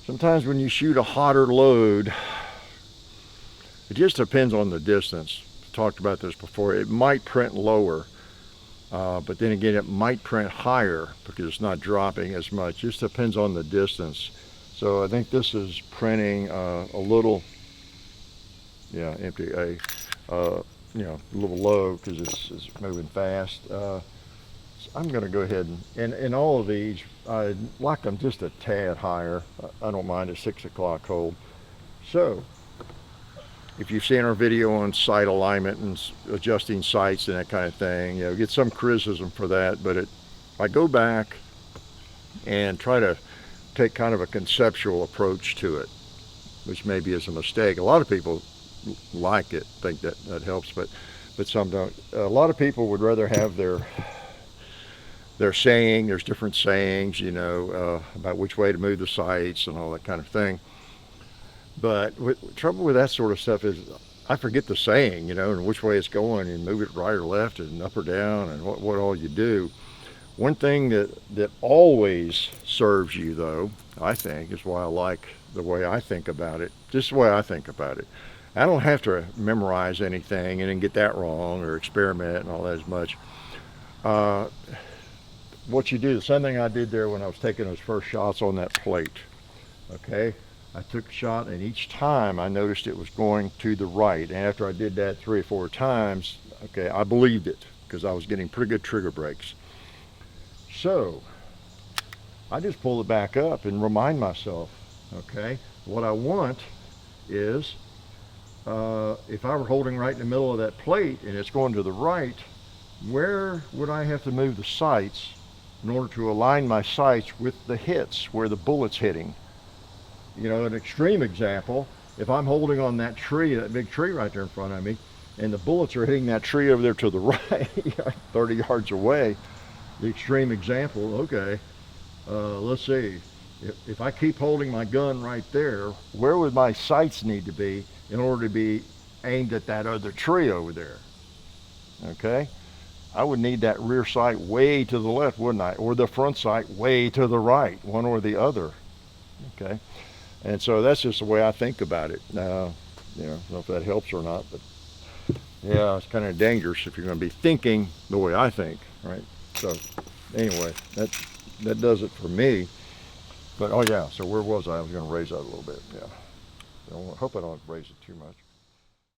Sometimes when you shoot a hotter load, it just depends on the distance. I've talked about this before. It might print lower, but then again, it might print higher because it's not dropping as much. Just depends on the distance. So I think this is printing a little, yeah, empty, you know, a little low because it's moving fast. So I'm going to go ahead and all of these, I like them just a tad higher. I don't mind a 6 o'clock hold. So if you've seen our video on sight alignment and adjusting sights and that kind of thing, you know, get some criticism for that, but I go back and try to take kind of a conceptual approach to it, which maybe is a mistake. A lot of people like it, think that helps, but some don't. A lot of people would rather have their saying, there's different sayings, you know, about which way to move the sights and all that kind of thing. But trouble with that sort of stuff is I forget the saying, you know, and which way it's going and move it right or left and up or down and what all you do. One thing that always serves you, though, I think, is why I like the way I think about it, just the way I think about it. I don't have to memorize anything and then get that wrong or experiment and all that as much. What you do, the same thing I did there when I was taking those first shots on that plate, okay? I took a shot and each time I noticed it was going to the right. And after I did that 3 or 4 times, okay, I believed it because I was getting pretty good trigger breaks. So I just pull it back up and remind myself, okay, what I want is if I were holding right in the middle of that plate and it's going to the right, where would I have to move the sights in order to align my sights with the hits, where the bullet's hitting? You know, an extreme example, if I'm holding on that tree, that big tree right there in front of me, and the bullets are hitting that tree over there to the right, 30 yards away, the extreme example, okay, let's see, if I keep holding my gun right there, where would my sights need to be in order to be aimed at that other tree over there? Okay, I would need that rear sight way to the left, wouldn't I? Or the front sight way to the right, one or the other, okay? And so that's just the way I think about it. You know, I don't know if that helps or not, but yeah, it's kind of dangerous if you're going to be thinking the way I think, right? So anyway, that does it for me. But oh yeah, so where was I? I was going to raise that a little bit. Yeah. I hope I don't raise it too much.